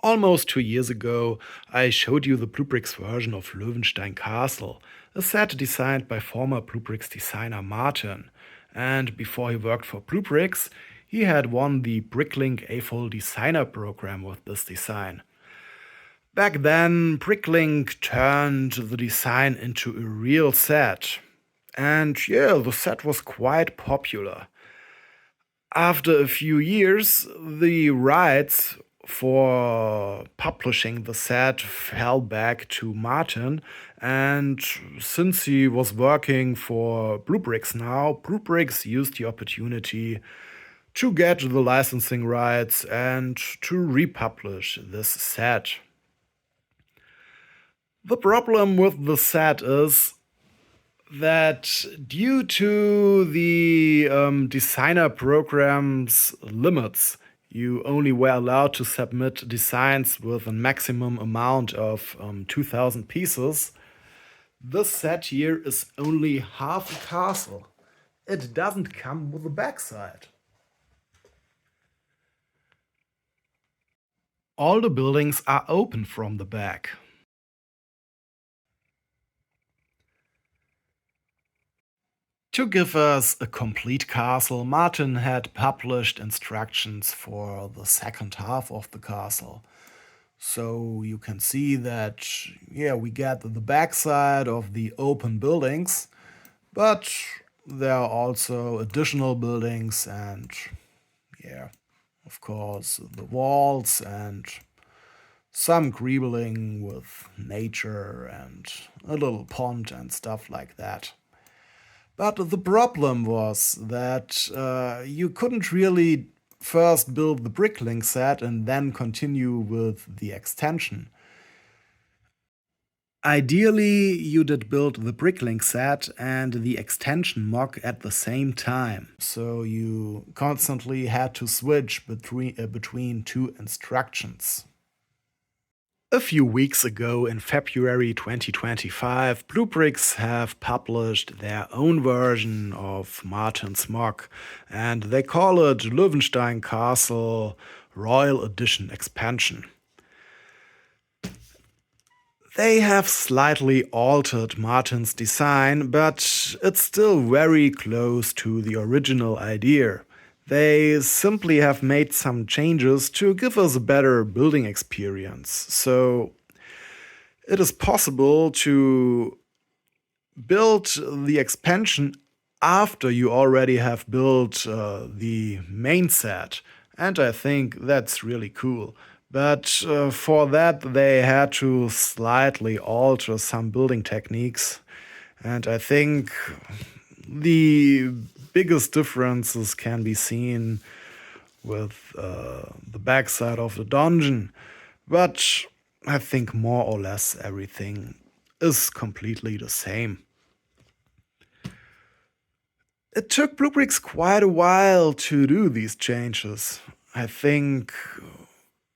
Almost 2 years ago, I showed you the BlueBrixx version of Löwenstein Castle, a set designed by former BlueBrixx designer Martin. And before he worked for BlueBrixx, he had won the Bricklink A-Full Designer program with this design. Back then, Bricklink turned the design into a real set. And yeah, the set was quite popular. After a few years, the rights for publishing the set fell back to Martin, and since he was working for BlueBrixx now, BlueBrixx used the opportunity to get the licensing rights and to republish this set. The problem with the set is that due to the designer program's limits, you only were allowed to submit designs with a maximum amount of 2,000 pieces. This set here is only half a castle. It doesn't come with a backside. All the buildings are open from the back. To give us a complete castle, Martin had published instructions for the second half of the castle. So you can see that, yeah, we get the backside of the open buildings, but there are also additional buildings and, yeah, of course, the walls and some greebling with nature and a little pond and stuff like that. But the problem was that you couldn't really first build the Bricklink set and then continue with the extension. Ideally, you did build the Bricklink set and the extension MOC at the same time, so you constantly had to switch between two instructions. A few weeks ago, in February 2025, BlueBrixx have published their own version of Martin's MOC, and they call it Löwenstein Castle Royal Edition Expansion. They have slightly altered Martin's design, but it's still very close to the original idea. They simply have made some changes to give us a better building experience. So it is possible to build the expansion after you already have built the main set. And I think that's really cool. But for that, they had to slightly alter some building techniques. And I think the biggest differences can be seen with the backside of the dungeon, but I think more or less everything is completely the same. It took BlueBrixx quite a while to do these changes. I think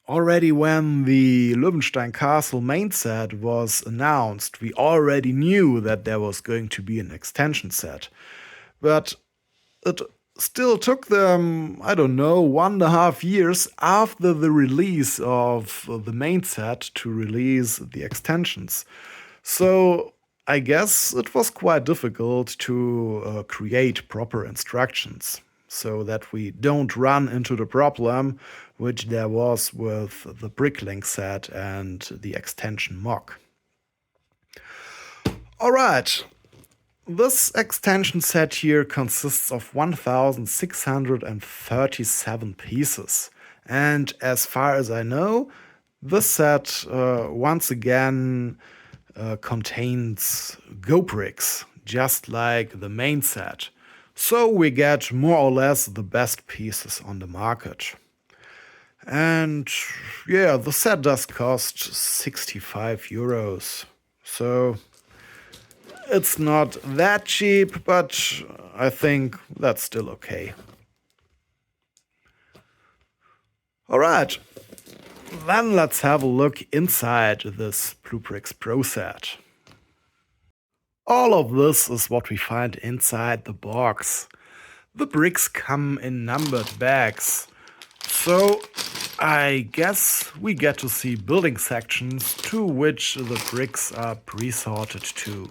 already when the Löwenstein Castle main set was announced, we already knew that there was going to be an extension set. But it still took them, I don't know, 1.5 years after the release of the main set to release the extensions. So I guess it was quite difficult to create proper instructions so that we don't run into the problem which there was with the Bricklink set and the extension MOC. Alright. This extension set here consists of 1,637 pieces. And as far as I know, this set once again contains BlueBrixx, just like the main set. So we get more or less the best pieces on the market. And yeah, the set does cost 65 euros. So it's not that cheap, but I think that's still okay. Alright, then let's have a look inside this BlueBrixx Pro set. All of this is what we find inside the box. The bricks come in numbered bags. So I guess we get to see building sections to which the bricks are pre-sorted to.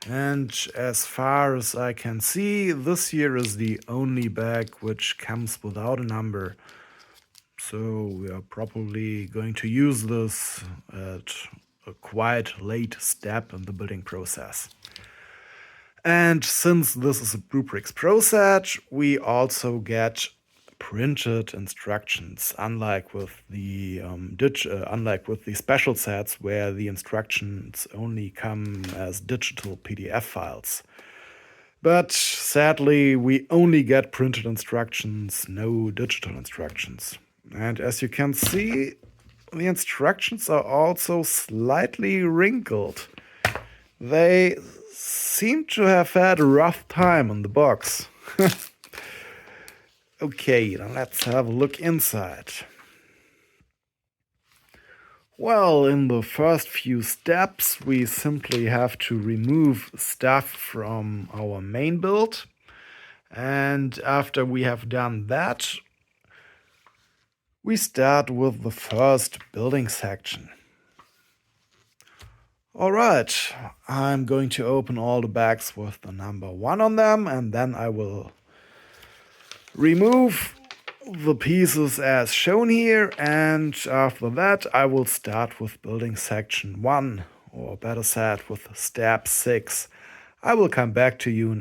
And as far as I can see, this here is the only bag which comes without a number. So we are probably going to use this at a quite late step in the building process. And since this is a BlueBrixx Pro set, we also get printed instructions, unlike with the special sets where the instructions only come as digital PDF files. But sadly, we only get printed instructions, no digital instructions. And as you can see, the instructions are also slightly wrinkled. They seem to have had a rough time on the box. Okay, then let's have a look inside. Well, in the first few steps, we simply have to remove stuff from our main build. And after we have done that, we start with the first building section. Alright, I'm going to open all the bags with the number 1 on them, and then I will remove the pieces as shown here, and after that I will start with building section 1, or better said with step 6. I will come back to you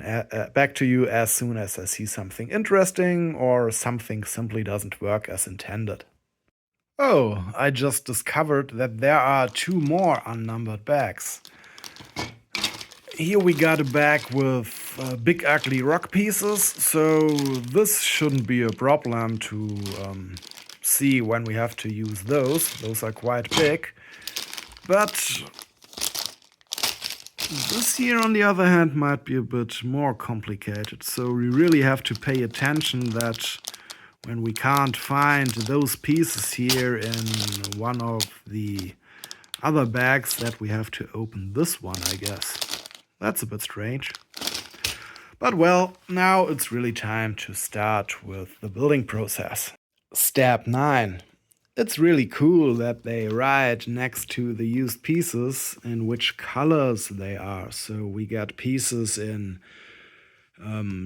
as soon as I see something interesting or something simply doesn't work as intended. Oh, I just discovered that there are 2 more unnumbered bags. Here we got a bag with big ugly rock pieces, so this shouldn't be a problem to see when we have to use those. Those are quite big. But this here, on the other hand, might be a bit more complicated. So we really have to pay attention that when we can't find those pieces here in one of the other bags, that we have to open this one, I guess. That's a bit strange. But well, now it's really time to start with the building process. Step 9. It's really cool that they write next to the used pieces in which colors they are. So we got pieces in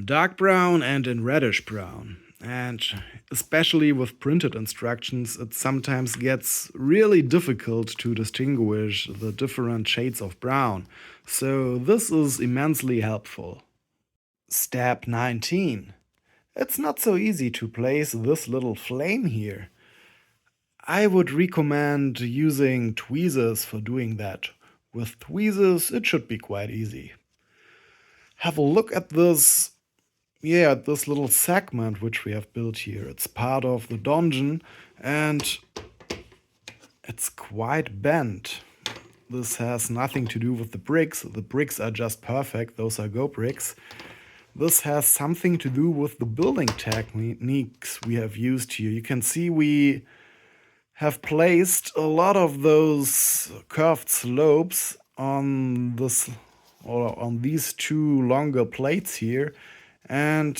dark brown and in reddish brown. And especially with printed instructions, it sometimes gets really difficult to distinguish the different shades of brown. So this is immensely helpful. Step 19. It's not so easy to place this little flame here. I would recommend using tweezers for doing that. With tweezers, it should be quite easy. Have a look at this. Yeah, this little segment which we have built here. It's part of the dungeon and it's quite bent. This has nothing to do with the bricks. The bricks are just perfect. Those are Go bricks. This has something to do with the building techniques we have used here. You can see we have placed a lot of those curved slopes on this or on these 2 longer plates here. And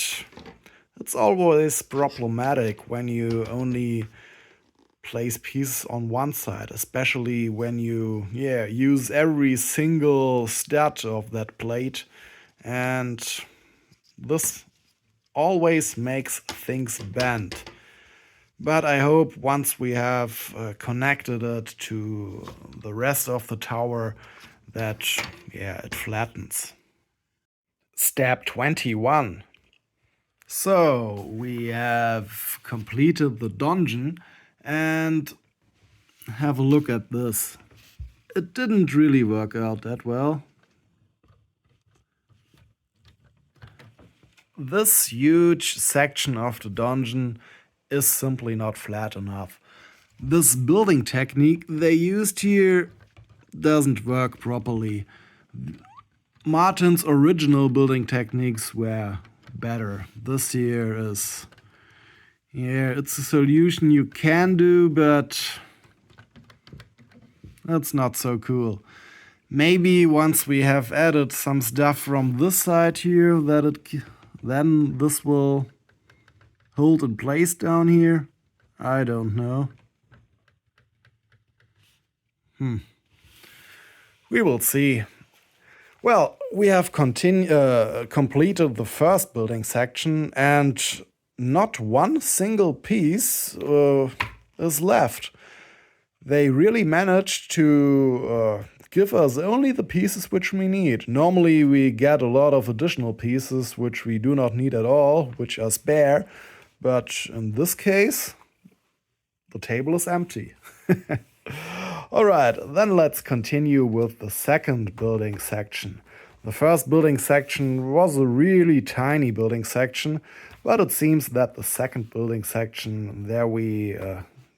it's always problematic when you only place pieces on one side, especially when you use every single stud of that plate. And this always makes things bend. But I hope once we have connected it to the rest of the tower that it flattens. Step 21. So we have completed the dungeon and have a look at this. It didn't really work out that well. This huge section of the dungeon is simply not flat enough. This building technique they used here doesn't work properly. Martin's original building techniques were better. This here is, it's a solution you can do, but that's not so cool. Maybe once we have added some stuff from this side here, then this will hold in place down here. I don't know. We will see. Well, we have completed the first building section, and not one single piece is left. They really managed to give us only the pieces which we need. Normally we get a lot of additional pieces which we do not need at all, which are spare, but in this case, the table is empty. Alright, then let's continue with the second building section. The first building section was a really tiny building section, but it seems that the second building section, there we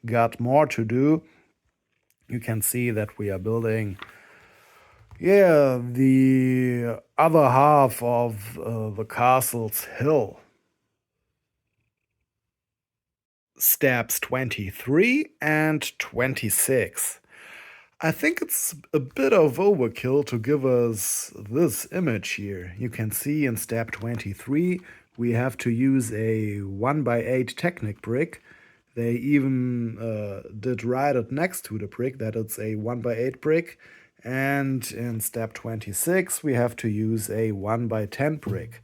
got more to do. You can see that we are building, the other half of the castle's hill. Steps 23 and 26. I think it's a bit of overkill to give us this image here. You can see in step 23 we have to use a 1x8 Technic brick. They even did write it next to the brick that it's a 1x8 brick. And in step 26 we have to use a 1x10 brick.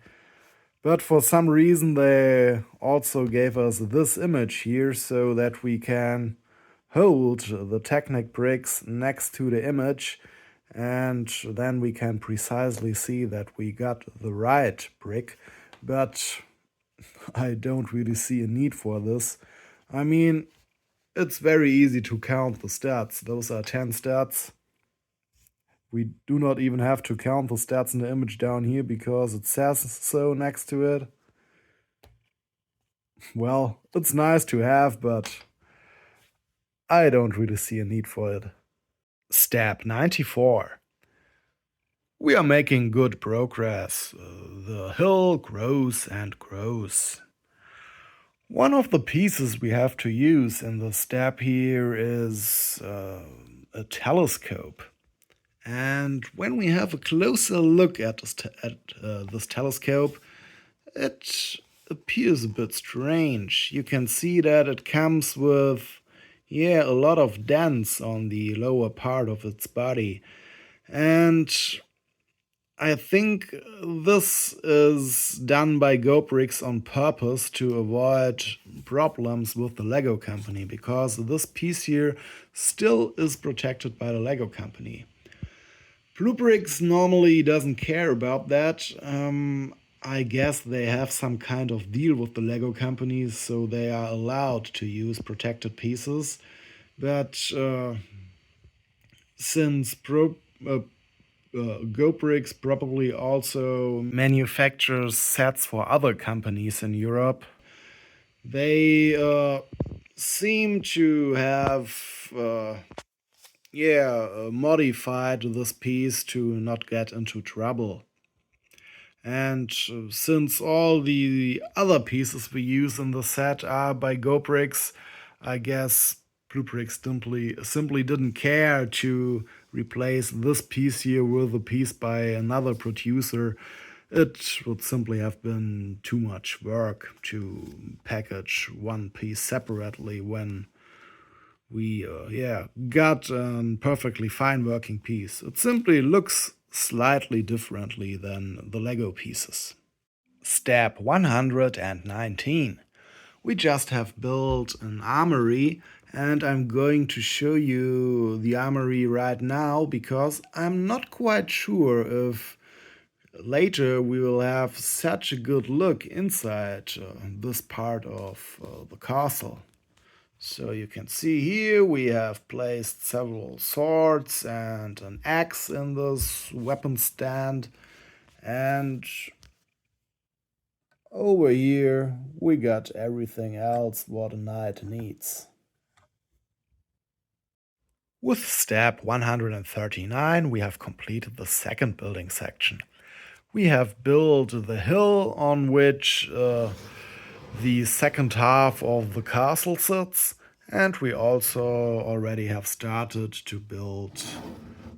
But for some reason they also gave us this image here so that we can hold the Technic bricks next to the image, and then we can precisely see that we got the right brick. But I don't really see a need for this. I mean, it's very easy to count the stats. Those are 10 stats. We do not even have to count the stats in the image down here because it says so next to it. Well, it's nice to have, but I don't really see a need for it. Step 94. We are making good progress. The hill grows and grows. One of the pieces we have to use in the step here is a telescope. And when we have a closer look at this telescope, it appears a bit strange. You can see that it comes with, a lot of dents on the lower part of its body. And I think this is done by BlueBrixx on purpose to avoid problems with the Lego company, because this piece here still is protected by the Lego company. BlueBrixx normally doesn't care about that. I guess they have some kind of deal with the Lego companies, so they are allowed to use protected pieces. But since BlueBrixx probably also manufactures sets for other companies in Europe, they seem to have modified this piece to not get into trouble. And since all the other pieces we use in the set are by BlueBrixx, I guess BlueBrixx simply didn't care to replace this piece here with a piece by another producer. It would simply have been too much work to package one piece separately when we got a perfectly fine working piece. It simply looks slightly differently than the Lego pieces. Step 119. We just have built an armory, and I'm going to show you the armory right now because I'm not quite sure if later we will have such a good look inside this part of the castle. So you can see here we have placed several swords and an axe in this weapon stand, and over here we got everything else what a knight needs. With step 139 we have completed the second building section. We have built the hill on which the second half of the castle sits, and we also already have started to build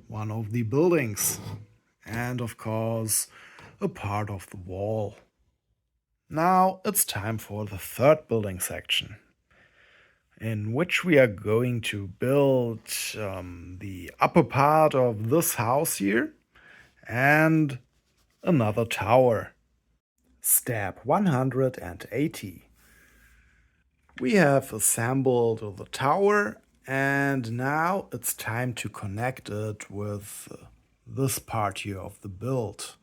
one of the buildings, and of course a part of the wall. Now it's time for the third building section. in which we are going to build the upper part of this house here and another tower. Step 180. We have assembled the tower, and now it's time to connect it with this part here of the build.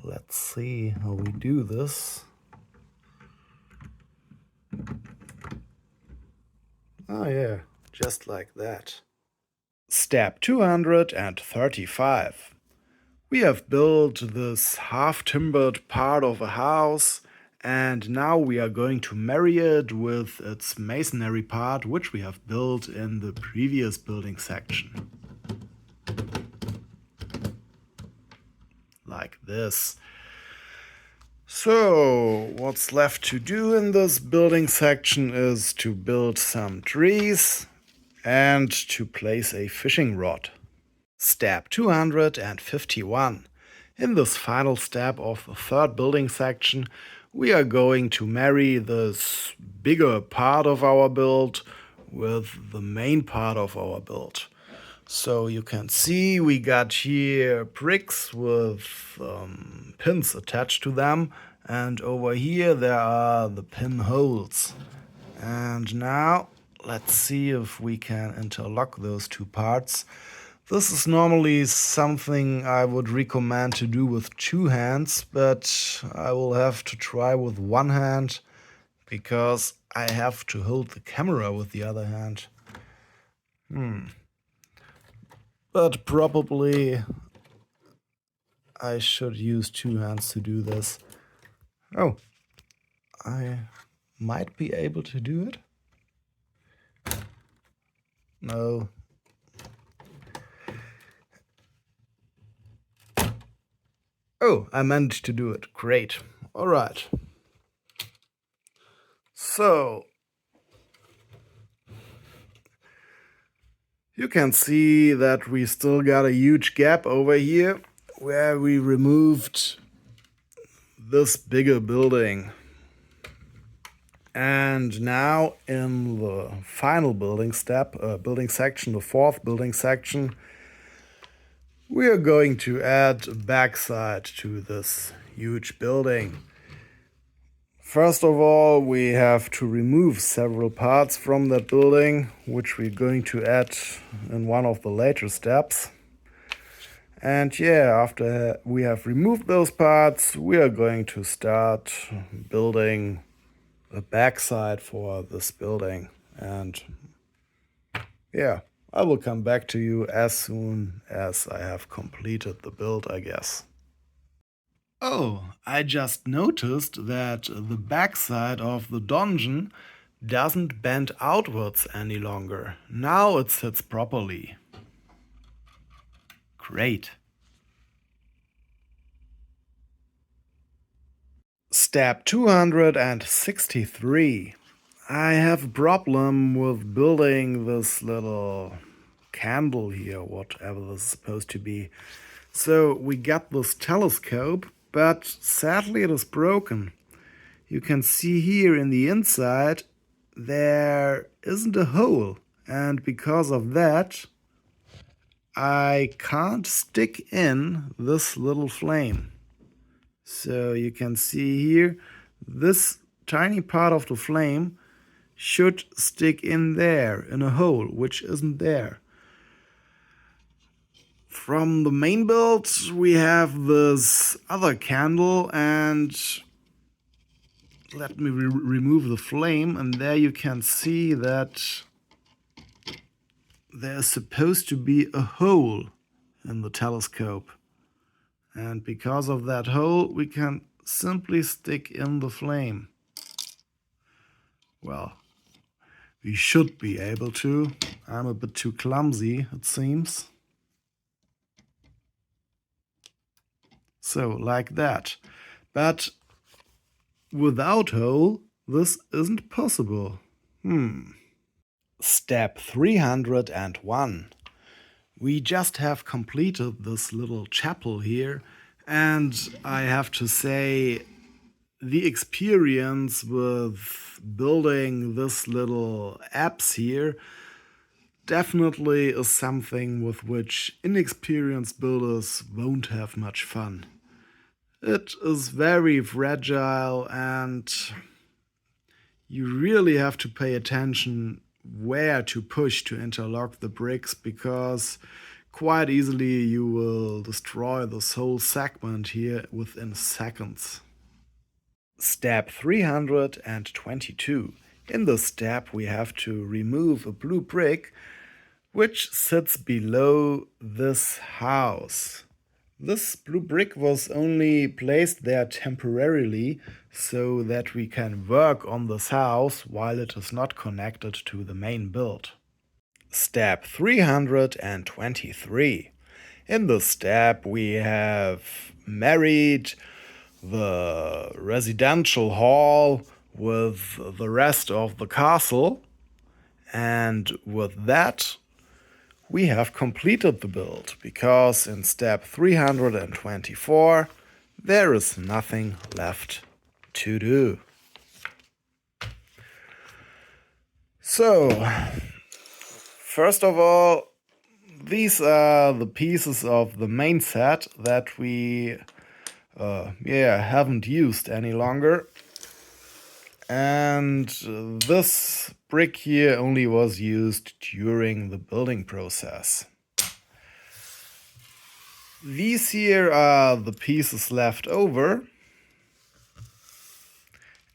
Let's see how we do this. Oh yeah, just like that. Step 235. We have built this half-timbered part of a house, and now we are going to marry it with its masonry part, which we have built in the previous building section. Like this. So, what's left to do in this building section is to build some trees and to place a fishing rod. Step 251. In this final step of the third building section, we are going to marry this bigger part of our build with the main part of our build. So you can see we got here bricks with pins attached to them, and over here there are the pinholes. And now let's see if we can interlock those two parts. This is normally something I would recommend to do with two hands, but I will have to try with one hand because I have to hold the camera with the other hand. But probably I should use two hands to do this. Oh, I might be able to do it. No. Oh, I managed to do it. Great. All right. So, you can see that we still got a huge gap over here where we removed this bigger building. And now in the final building section, the fourth building section, we are going to add a backside to this huge building. First of all, we have to remove several parts from that building, which we're going to add in one of the later steps. And yeah, after we have removed those parts, we are going to start building a backside for this building. And yeah, I will come back to you as soon as I have completed the build, I guess. Oh, I just noticed that the backside of the donjon doesn't bend outwards any longer. Now it sits properly. Great. Step 263. I have a problem with building this little candle here, whatever this is supposed to be. So we got this telescope, but sadly it is broken. You can see here in the inside there isn't a hole, and because of that I can't stick in this little flame. So you can see here, this tiny part of the flame should stick in there, in a hole, which isn't there. From the main build, we have this other candle, and let me remove the flame, and there you can see that there's supposed to be a hole in the telescope. And because of that hole, we can simply stick in the flame. Well, we should be able to. I'm a bit too clumsy, it seems. So, like that. But without hole, this isn't possible. Step 301. We just have completed this little chapel here, And I have to say, the experience with building this little apps here definitely is something with which inexperienced builders won't have much fun. It is very fragile and you really have to pay attention where to push to interlock the bricks, because quite easily you will destroy this whole segment here within seconds. Step 322. In this step we have to remove a blue brick which sits below this house. This blue brick was only placed there temporarily so that we can work on this house while it is not connected to the main build. Step 323. In this step we have married the residential hall with the rest of the castle, and with that we have completed the build, because in step 324 there is nothing left to do. So, first of all, these are the pieces of the main set that we haven't used any longer. And this brick here only was used during the building process. These here are the pieces left over.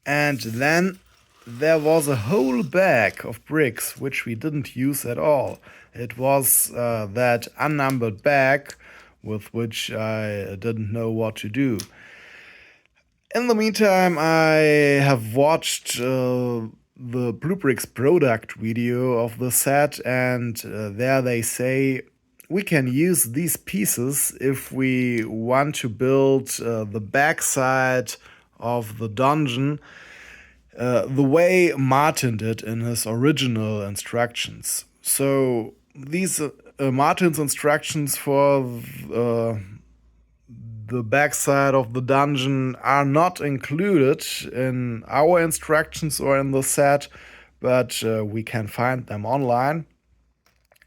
And then there was a whole bag of bricks which we didn't use at all. It was that unnumbered bag with which I didn't know what to do. In the meantime, I have watched the BlueBrixx product video of the set, and there they say we can use these pieces if we want to build the backside of the dungeon the way Martin did in his original instructions. So these Martin's instructions for the backside of the dungeon are not included in our instructions or in the set, but we can find them online.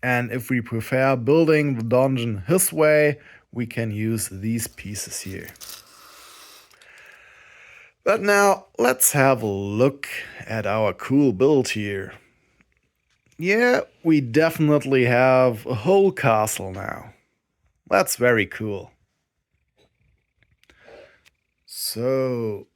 And if we prefer building the dungeon his way, we can use these pieces here. But now let's have a look at our cool build here. Yeah, we definitely have a whole castle now. That's very cool. So,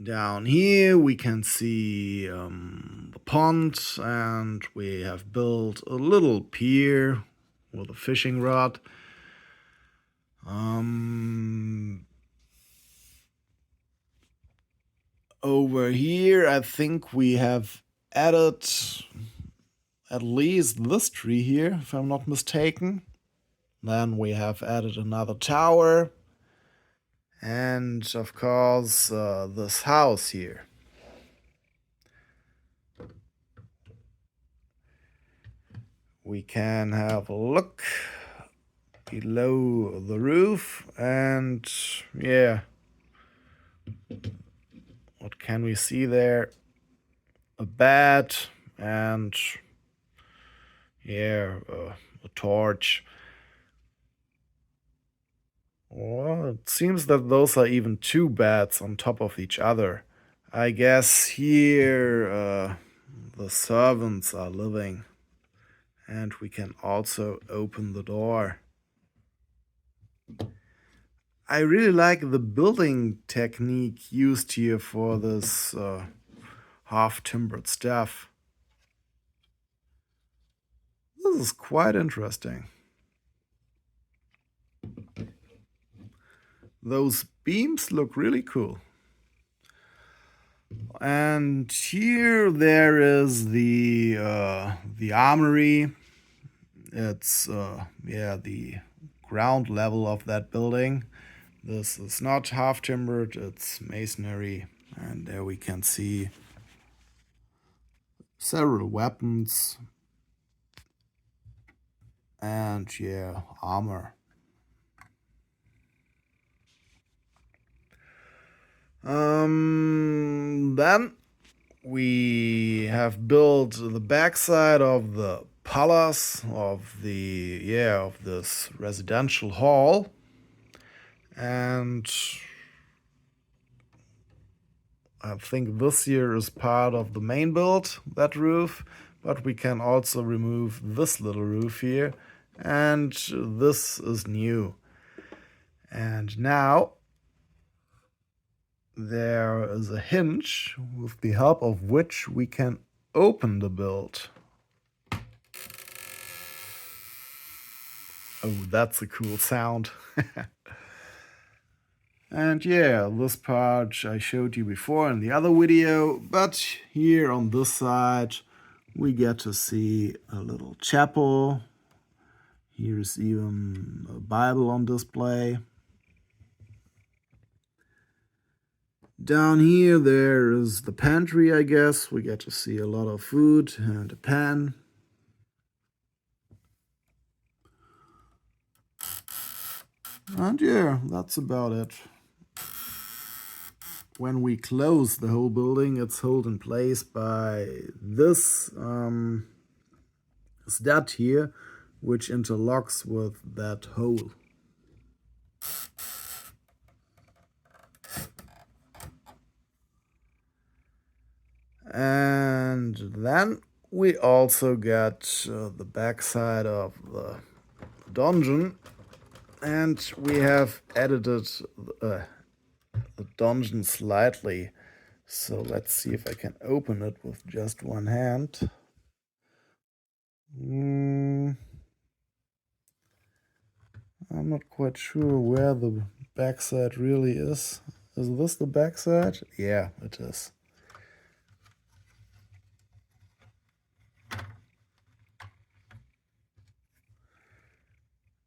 down here we can see the pond, and we have built a little pier with a fishing rod. Over here I think we have added at least this tree here, if I'm not mistaken. Then we have added another tower. And of course, this house here. We can have a look below the roof, and yeah, what can we see there? A bed and a torch. Well, it seems that those are even two beds on top of each other. I guess here the servants are living. And we can also open the door. I really like the building technique used here for this half-timbered stuff. This is quite interesting. Those beams look really cool. And here there is the armory. It's the ground level of that building. This is not half timbered, it's masonry, and there we can see several weapons. and yeah, armor. Then we have built the backside of the palace of this residential hall, and I think this here is part of the main build, that roof, but we can also remove this little roof here, and this is new. And now there is a hinge with the help of which we can open the build. Oh, that's a cool sound. And yeah, this part I showed you before in the other video, but here on this side we get to see a little chapel. Here's even a Bible on display. Down here there is the pantry, I guess. We get to see a lot of food and a pan. And yeah, that's about it. When we close the whole building, it's held in place by this stud here, which interlocks with that hole. And then we also get the backside of the dungeon, and we have edited the dungeon slightly. So let's see if I can open it with just one hand. I'm not quite sure where the backside really is. Is this the backside? Yeah, it is.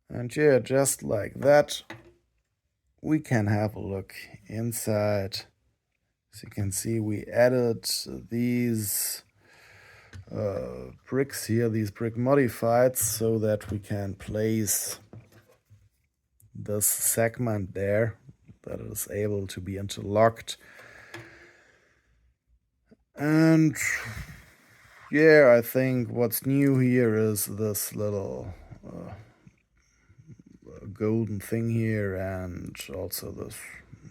And yeah, just like that, we can have a look inside. As you can see, we added these bricks here, these brick modifieds, so that we can place this segment there that is able to be interlocked. And yeah, I think what's new here is this little golden thing here, and also this,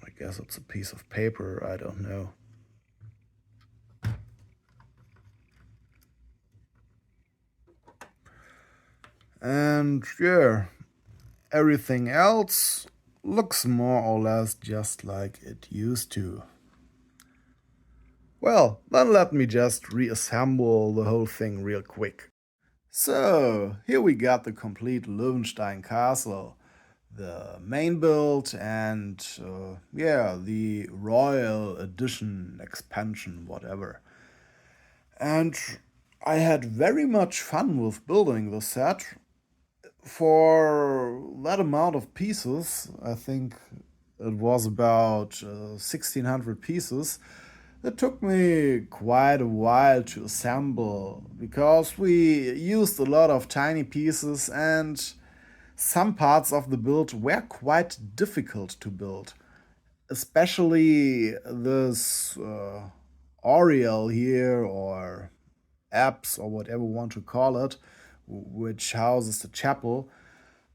I guess it's a piece of paper, I don't know. And yeah, everything else looks more or less just like it used to. Well, then let me just reassemble the whole thing real quick. So, here we got the complete Löwenstein castle, the main build, and yeah, the Royal Edition expansion, whatever. And I had very much fun with building the set. For that amount of pieces, I think it was about 1600 pieces. It took me quite a while to assemble because we used a lot of tiny pieces, and some parts of the build were quite difficult to build. Especially this Raziel here, or apps, or whatever you want to call it, which houses the chapel,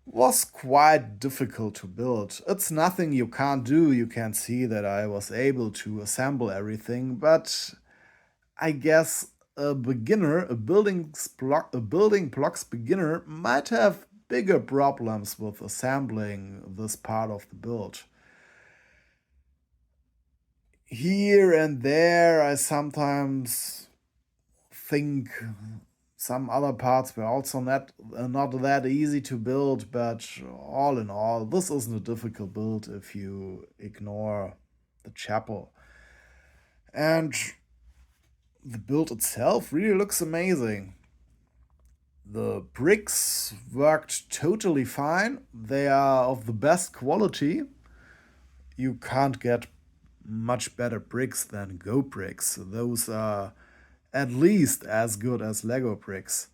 was quite difficult to build. It's nothing you can't do. You can see that I was able to assemble everything, but I guess a beginner, a building blocks beginner, might have bigger problems with assembling this part of the build. Here and there, I sometimes think some other parts were also not that easy to build, but all in all, this isn't a difficult build if you ignore the chapel. And the build itself really looks amazing. The bricks worked totally fine. They are of the best quality. You can't get much better bricks than Go bricks. Those are at least as good as Lego bricks.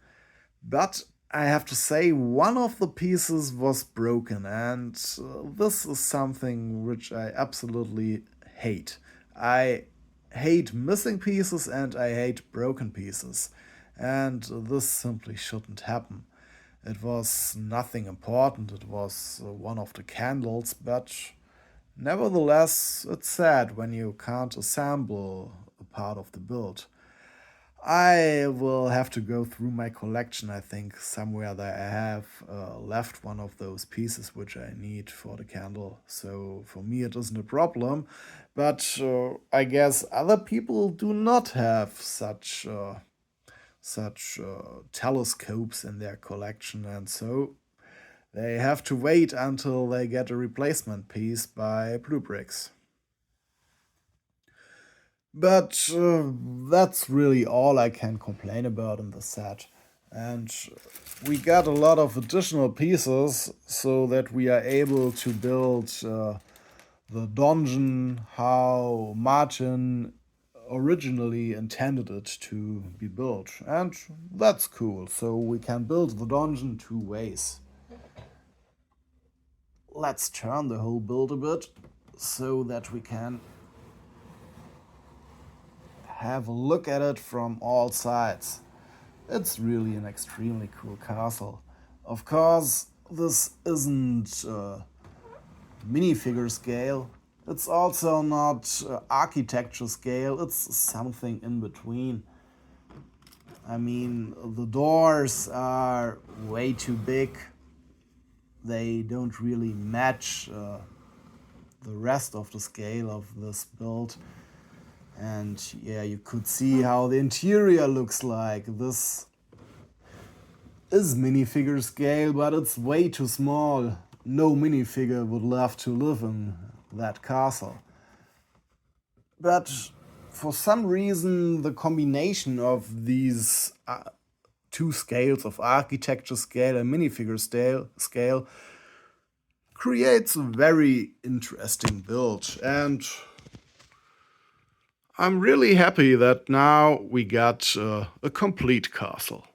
But I have to say one of the pieces was broken, and this is something which I absolutely hate. I hate missing pieces and I hate broken pieces, and this simply shouldn't happen. It was nothing important, it was one of the candles, but nevertheless, it's sad when you can't assemble a part of the build. I will have to go through my collection. I think somewhere that I have left one of those pieces which I need for the candle. So for me, it isn't a problem. But I guess other people do not have such telescopes in their collection, and so they have to wait until they get a replacement piece by BlueBrixx. But that's really all I can complain about in the set. And we got a lot of additional pieces so that we are able to build the donjon how Martin originally intended it to be built. And that's cool. So we can build the donjon two ways. Let's turn the whole build a bit so that we can have a look at it from all sides. It's really an extremely cool castle. Of course, this isn't minifigure scale. It's also not architecture scale. It's something in between. I mean, the doors are way too big. They don't really match the rest of the scale of this build. And yeah, you could see how the interior looks like. This is minifigure scale, but it's way too small. No minifigure would love to live in that castle. But for some reason, the combination of these two scales of architecture scale and minifigure scale creates a very interesting build. And I'm really happy that now we got a complete castle.